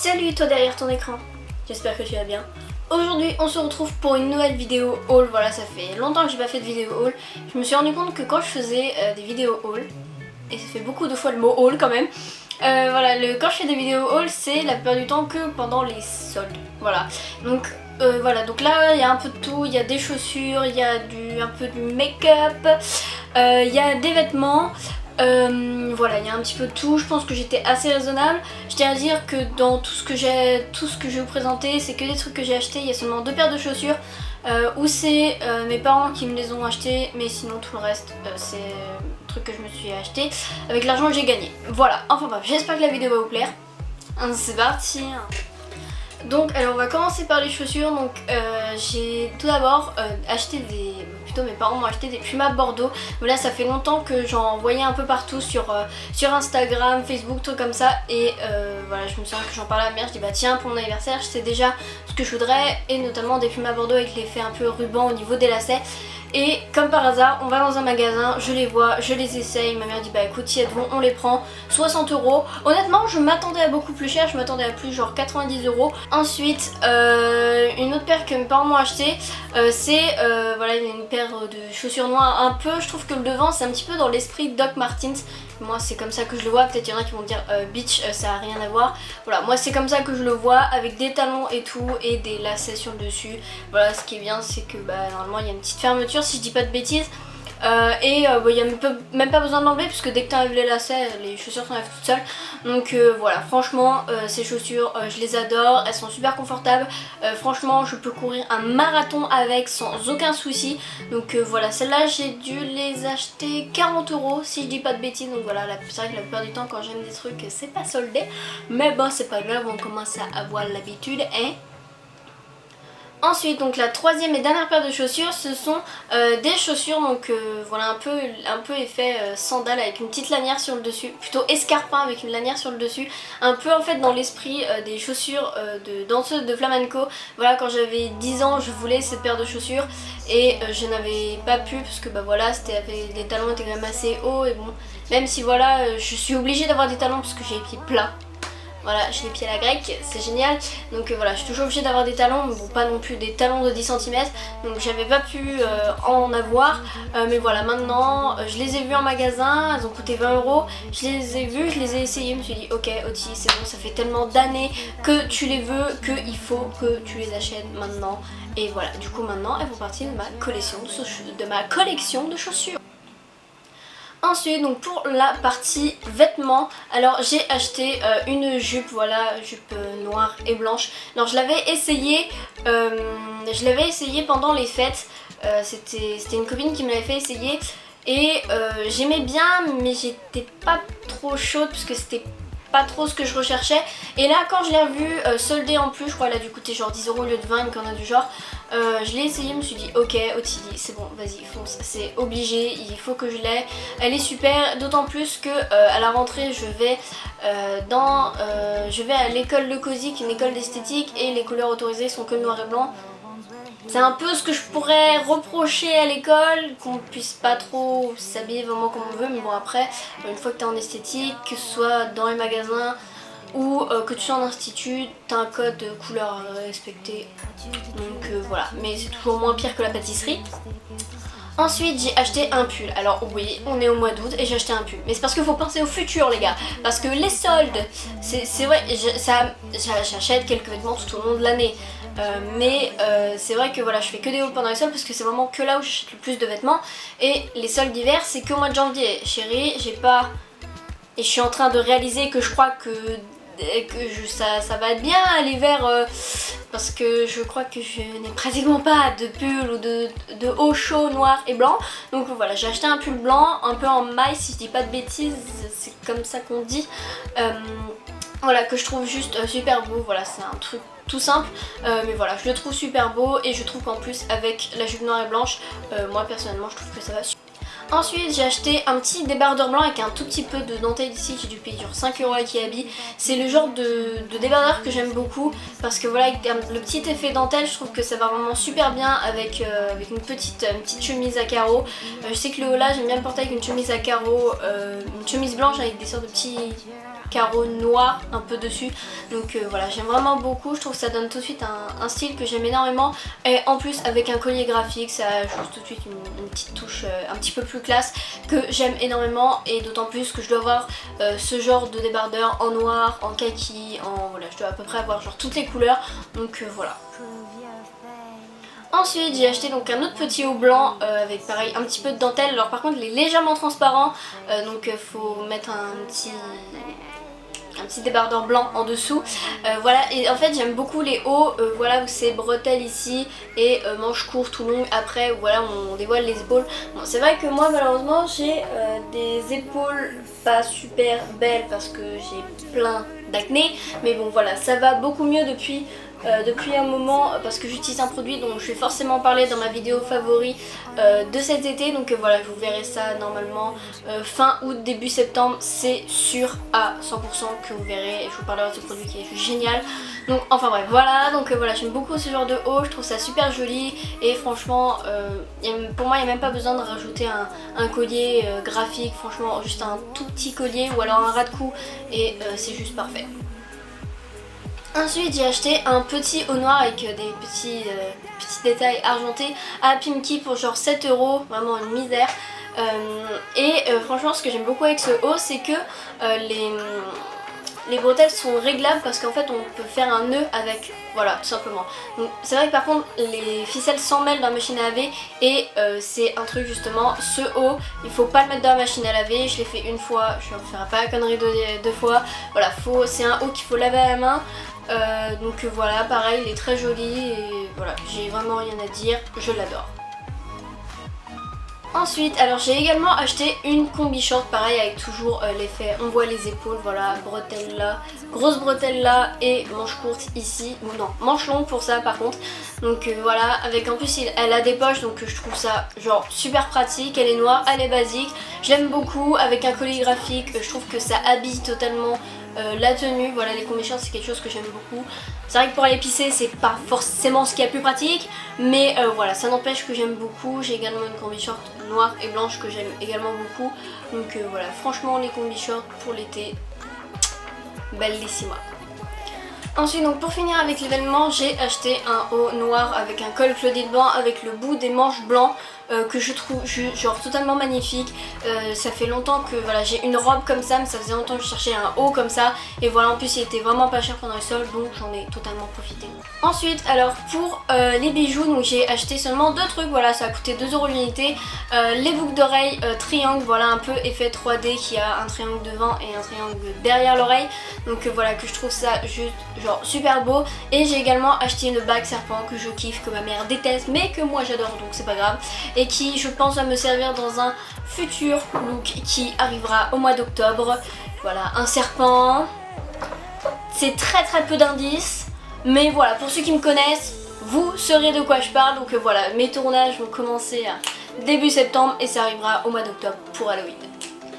Salut toi derrière ton écran, j'espère que tu vas bien. Aujourd'hui on se retrouve pour une nouvelle vidéo haul. Voilà, ça fait longtemps que j'ai pas fait de vidéo haul. Je me suis rendu compte que quand je faisais des vidéos haul, et ça fait beaucoup de fois le mot haul quand même, voilà, quand je fais des vidéos haul, c'est la plupart du temps que pendant les soldes. Voilà, donc voilà, donc là il y a un peu de tout, il y a des chaussures, il y a un peu de make-up, il y a des vêtements. Voilà, il y a un petit peu de tout. Je pense que j'étais assez raisonnable. Je tiens à dire que dans tout ce que je vais vous présenter, c'est que des trucs que j'ai achetés. Il y a seulement 2 paires de chaussures où c'est mes parents qui me les ont achetés, mais sinon tout le reste c'est des trucs que je me suis acheté avec l'argent que j'ai gagné. Voilà, enfin bref, j'espère que la vidéo va vous plaire. C'est parti. Donc alors on va commencer par les chaussures. Donc j'ai tout d'abord acheté mes parents m'ont acheté des Puma Bordeaux. Donc là ça fait longtemps que j'en voyais un peu partout sur Instagram, Facebook, trucs comme ça. Et voilà, je me souviens que j'en parlais à ma mère, je dis bah tiens, pour mon anniversaire je sais déjà ce que je voudrais, et notamment des Puma Bordeaux avec l'effet un peu ruban au niveau des lacets. Et comme par hasard, on va dans un magasin, je les vois, je les essaye, ma mère dit bah écoute, si elles vont, on les prend, 60 €. Honnêtement, je m'attendais à beaucoup plus cher, je m'attendais à plus, genre 90 €. Ensuite, une autre paire que mes parents m'ont acheté, c'est voilà, une paire de chaussures noires un peu, je trouve que le devant c'est un petit peu dans l'esprit Doc Martens. Moi c'est comme ça que je le vois, peut-être il y en a qui vont dire bitch, ça a rien à voir. Voilà, moi c'est comme ça que je le vois, avec des talons et tout, et des lacets sur le dessus. Voilà, ce qui est bien c'est que bah, normalement il y a une petite fermeture si je dis pas de bêtises. Il n'y a même pas besoin de l'enlever puisque dès que tu enlèves les lacets, les chaussures s'enlèvent toutes seules. Donc voilà, franchement ces chaussures je les adore, elles sont super confortables. Franchement je peux courir un marathon avec sans aucun souci. Donc voilà, celles-là j'ai dû les acheter 40 € si je dis pas de bêtises. Donc voilà, c'est vrai que la plupart du temps quand j'aime des trucs c'est pas soldé. Mais bon c'est pas grave, on commence à avoir l'habitude, hein. Ensuite, donc la troisième et dernière paire de chaussures, ce sont des chaussures, donc voilà, un peu effet sandale avec une petite lanière sur le dessus, plutôt escarpin avec une lanière sur le dessus, un peu en fait dans l'esprit des chaussures de danseuse de flamenco. Voilà, quand j'avais 10 ans, je voulais cette paire de chaussures et je n'avais pas pu parce que bah voilà, les talons étaient quand même assez hauts et bon, même si voilà, je suis obligée d'avoir des talons parce que j'ai les pieds plats. Voilà, j'ai les pieds à la grecque, c'est génial. Donc voilà, je suis toujours obligée d'avoir des talons, mais bon, pas non plus des talons de 10 cm. Donc j'avais pas pu en avoir. Mais voilà, maintenant, je les ai vus en magasin, elles ont coûté 20 €. Je les ai vus, je les ai essayés, je me suis dit ok Oti, c'est bon, ça fait tellement d'années que tu les veux qu'il faut que tu les achètes maintenant. Et voilà, du coup maintenant, elles font partie de ma collection de chaussures. Ensuite, donc pour la partie vêtements, alors j'ai acheté une jupe, voilà, jupe noire et blanche. Alors je l'avais essayé pendant les fêtes, c'était une copine qui me l'avait fait essayer et j'aimais bien, mais j'étais pas trop chaude parce que c'était pas trop ce que je recherchais. Et là quand je l'ai revue soldée en plus, je crois qu'elle a dû coûter genre 10 € au lieu de 20, une connerie du genre, je l'ai essayé, je me suis dit ok Ottilie, c'est bon, vas-y fonce, c'est obligé, il faut que je l'aie. Elle est super, d'autant plus que à la rentrée je vais à l'école Le Cosy, qui est une école d'esthétique, et les couleurs autorisées sont que le noir et blanc. C'est un peu ce que je pourrais reprocher à l'école, qu'on puisse pas trop s'habiller vraiment comme on veut, mais bon après, une fois que t'es en esthétique, que ce soit dans les magasins ou que tu sois en institut, t'as un code de couleur à respecter. Donc voilà, mais c'est toujours moins pire que la pâtisserie. Ensuite j'ai acheté un pull. Alors oui, on est au mois d'août et j'ai acheté un pull. Mais c'est parce qu'il faut penser au futur les gars. Parce que les soldes, c'est vrai, j'achète quelques vêtements tout au long de l'année. Mais c'est vrai que voilà, je fais que des hauls pendant les soldes parce que c'est vraiment que là où j'achète le plus de vêtements. Et les soldes d'hiver c'est qu'au mois de janvier. Chérie, j'ai pas... Et je suis en train de réaliser que je crois que ça va être bien à l'hiver parce que je crois que je n'ai pratiquement pas de pull ou de haut chaud noir et blanc. Donc voilà, j'ai acheté un pull blanc un peu en maille si je dis pas de bêtises, c'est comme ça qu'on dit. Voilà, que je trouve juste super beau. Voilà, c'est un truc tout simple, mais voilà, je le trouve super beau et je trouve qu'en plus avec la jupe noire et blanche, moi personnellement je trouve que ça va super. Ensuite j'ai acheté un petit débardeur blanc avec un tout petit peu de dentelle ici, j'ai dû payer genre 5 € à Kiabi. C'est le genre de débardeur que j'aime beaucoup parce que voilà, avec le petit effet dentelle, je trouve que ça va vraiment super bien avec une petite chemise à carreaux. Je sais que le haut là j'aime bien le porter avec une chemise à carreaux, une chemise blanche avec des sortes de petits carreaux noirs un peu dessus. Donc voilà, j'aime vraiment beaucoup, je trouve que ça donne tout de suite un style que j'aime énormément. Et en plus avec un collier graphique, ça ajoute tout de suite une petite touche un petit peu plus classe que j'aime énormément. Et d'autant plus que je dois avoir ce genre de débardeur en noir, en kaki, voilà, je dois à peu près avoir genre toutes les couleurs. Donc voilà. Ensuite j'ai acheté donc un autre petit haut blanc avec pareil un petit peu de dentelle. Alors par contre il est légèrement transparent, donc faut mettre un petit débardeur blanc en dessous. Voilà, et en fait j'aime beaucoup les hauts, voilà, où c'est bretelles ici et manches courtes tout long après, où voilà on dévoile les épaules. Bon, c'est vrai que moi malheureusement j'ai des épaules pas super belles parce que j'ai plein d'acné, mais bon voilà, ça va beaucoup mieux depuis un moment parce que j'utilise un produit dont je vais forcément parler dans ma vidéo favori de cet été. Donc voilà, vous verrez ça normalement fin août, début septembre, c'est sûr à 100% que vous verrez, et je vous parlerai de ce produit qui est génial. Donc enfin bref, voilà, donc voilà, j'aime beaucoup ce genre de haut, je trouve ça super joli et franchement pour moi il n'y a même pas besoin de rajouter un collier graphique, franchement juste un tout petit collier ou alors un ras de cou et c'est juste parfait. Ensuite j'ai acheté un petit haut noir avec des petits détails argentés à Pimki pour genre 7 €, vraiment une misère. Franchement ce que j'aime beaucoup avec ce haut c'est que les bretelles sont réglables parce qu'en fait on peut faire un nœud avec, voilà tout simplement. Donc c'est vrai que par contre les ficelles s'en mêlent dans la machine à laver et c'est un truc justement, ce haut il faut pas le mettre dans la machine à laver, je l'ai fait une fois, je ne referai pas la connerie deux fois. Voilà, c'est un haut qu'il faut laver à la main. Donc voilà, pareil, il est très joli et voilà, j'ai vraiment rien à dire, je l'adore. Ensuite, alors j'ai également acheté une combi short, pareil avec toujours l'effet on voit les épaules, voilà, bretelles là, grosse bretelle là et manche courte ici, ou non, manche longue pour ça par contre. Donc voilà, avec en plus elle a des poches, donc je trouve ça genre super pratique, elle est noire, elle est basique, je l'aime beaucoup, avec un collier graphique, je trouve que ça habille totalement la tenue. Voilà, les combi shorts c'est quelque chose que j'aime beaucoup. C'est vrai que pour aller pisser c'est pas forcément ce qu'il y a plus pratique, mais voilà, ça n'empêche que j'aime beaucoup. J'ai également une combi short noire et blanche que j'aime également beaucoup. Donc voilà, franchement les combi shorts pour l'été, bellissima. Ensuite donc pour finir avec l'événement, j'ai acheté un haut noir avec un col Claudine blanc avec le bout des manches blanc que je trouve genre totalement magnifique. Ça fait longtemps que voilà, j'ai une robe comme ça, mais ça faisait longtemps que je cherchais un haut comme ça. Et voilà, en plus il était vraiment pas cher pendant les soldes, donc j'en ai totalement profité. Ensuite alors pour les bijoux, donc j'ai acheté seulement deux trucs, voilà, ça a coûté 2 € l'unité. Les boucles d'oreilles triangle, voilà, un peu effet 3D qui a un triangle devant et un triangle derrière l'oreille. Donc voilà, que je trouve ça juste genre super beau. Et j'ai également acheté une bague serpent que je kiffe, que ma mère déteste mais que moi j'adore, donc c'est pas grave, et qui je pense va me servir dans un futur look qui arrivera au mois d'octobre. Voilà, un serpent, c'est très peu d'indices, mais voilà, pour ceux qui me connaissent, vous saurez de quoi je parle. Donc voilà, mes tournages vont commencer à début septembre et ça arrivera au mois d'octobre pour Halloween.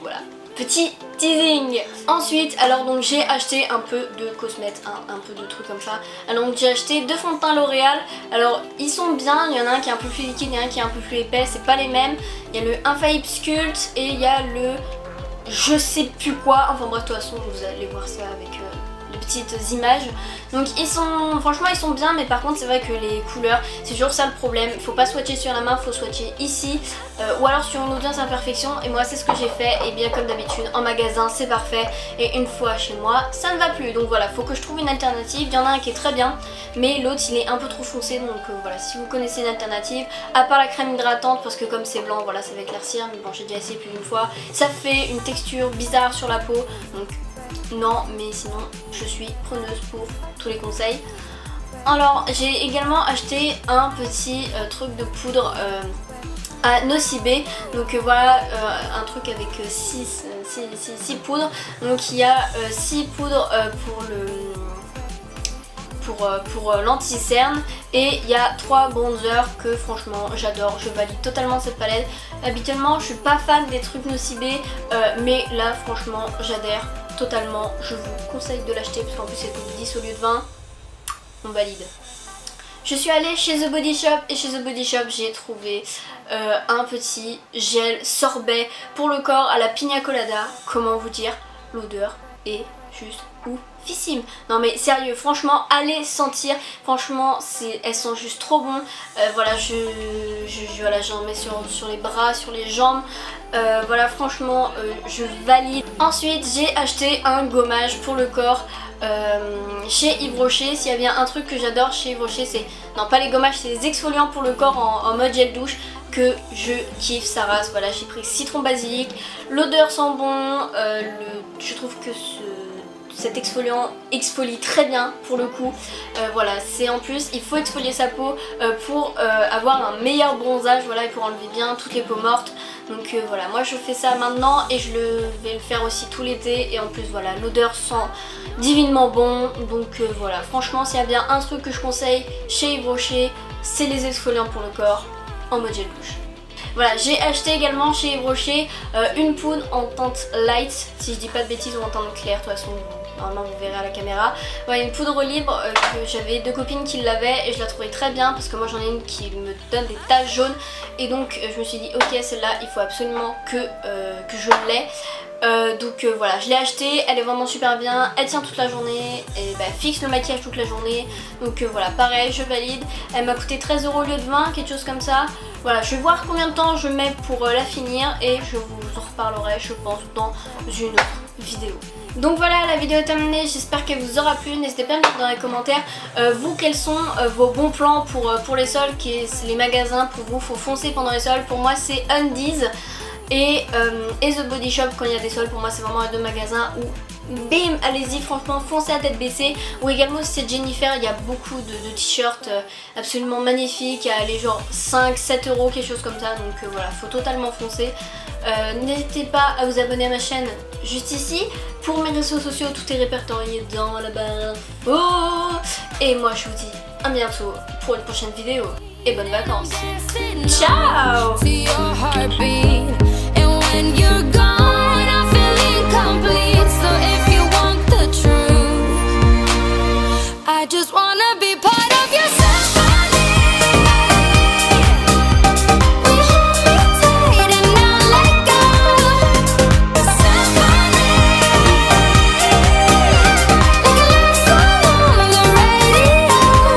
Voilà, petit teasing. Ensuite alors donc j'ai acheté un peu de cosmetiques, un peu de trucs comme ça. Alors donc j'ai acheté deux fonds de teint L'Oréal. Alors ils sont bien, il y en a un qui est un peu plus liquide et un qui est un peu plus épais, c'est pas les mêmes. Il y a le Infaillible Sculpt et il y a le je sais plus quoi, enfin bref de toute façon vous allez voir ça avec les petites images. Donc franchement ils sont bien, mais par contre c'est vrai que les couleurs c'est toujours ça le problème, il faut pas swatcher sur la main, il faut swatcher ici ou alors sur une audience imperfection, et moi c'est ce que j'ai fait. Et bien comme d'habitude en magasin c'est parfait et une fois chez moi ça ne va plus, donc voilà, faut que je trouve une alternative. Il y en a un qui est très bien mais l'autre il est un peu trop foncé, donc voilà, si vous connaissez une alternative à part la crème hydratante, parce que comme c'est blanc voilà ça va éclaircir, mais bon j'ai déjà essayé plus d'une fois, ça fait une texture bizarre sur la peau, donc non, mais sinon je suis preneuse pour tous les conseils. Alors j'ai également acheté un petit truc de poudre à Nocibé, donc voilà, un truc avec 6 poudres. Donc il y a 6 poudres pour l'anti-cerne et il y a 3 bronzers que franchement j'adore, je valide totalement cette palette. Habituellement je suis pas fan des trucs Nocibé, mais là franchement j'adhère totalement, je vous conseille de l'acheter parce qu'en plus c'est pour 10 au lieu de 20, on valide. Je suis allée chez The Body Shop et chez The Body Shop j'ai trouvé un petit gel sorbet pour le corps à la pina colada. Comment vous dire, l'odeur est juste oufissime. Non mais sérieux, franchement allez sentir, franchement elles sont juste trop bon. Voilà, voilà, j'en mets sur les bras, sur les jambes. Voilà, franchement je valide. Ensuite j'ai acheté un gommage pour le corps chez Yves Rocher. S'il y a bien un truc que j'adore chez Yves Rocher, c'est, non pas les gommages, c'est les exfoliants pour le corps en mode gel douche que je kiffe sa race. Voilà, j'ai pris citron basilic, l'odeur sent bon, je trouve que cet exfoliant exfolie très bien pour le coup. Voilà, c'est en plus, il faut exfolier sa peau pour avoir un meilleur bronzage, voilà, et pour enlever bien toutes les peaux mortes. Donc voilà, moi je fais ça maintenant et je vais le faire aussi tout l'été. Et en plus voilà, l'odeur sent divinement bon. Donc voilà, franchement s'il y a bien un truc que je conseille chez Yves Rocher, c'est les exfoliants pour le corps en mode gel douche. Voilà, j'ai acheté également chez Yves Rocher une poudre en teinte light, si je dis pas de bêtises, ou en teinte claire, de toute façon normalement vous verrez à la caméra. Voilà, une poudre libre que j'avais 2 copines qui l'avaient et je la trouvais très bien parce que moi j'en ai une qui me donne des taches jaunes et donc je me suis dit ok, celle-là il faut absolument que je l'ai. Donc voilà, je l'ai achetée, elle est vraiment super bien, elle tient toute la journée et bah, fixe le maquillage toute la journée. Donc voilà, pareil, je valide. Elle m'a coûté 13 € au lieu de 20, quelque chose comme ça. Voilà, je vais voir combien de temps je mets pour la finir et je vous en reparlerai, je pense, dans une autre vidéo. Donc voilà, la vidéo est terminée, j'espère qu'elle vous aura plu. N'hésitez pas à me dire dans les commentaires vous quels sont vos bons plans pour les soldes, les magasins pour vous. Faut foncer pendant les soldes, pour moi c'est Undies et The Body Shop quand il y a des soldes. Pour moi c'est vraiment les 2 magasins où bim, allez-y, franchement foncez à tête baissée. Ou également si c'est Jennifer, il y a beaucoup de t-shirts absolument magnifiques à les genre 5-7 €, quelque chose comme ça. Donc voilà, faut totalement foncer. N'hésitez pas à vous abonner à ma chaîne juste ici. Pour mes réseaux sociaux, tout est répertorié dans la barre info. Et moi je vous dis à bientôt pour une prochaine vidéo et bonnes vacances. Ciao. When you're gone, I feel incomplete. So if you want the truth, I just wanna be part of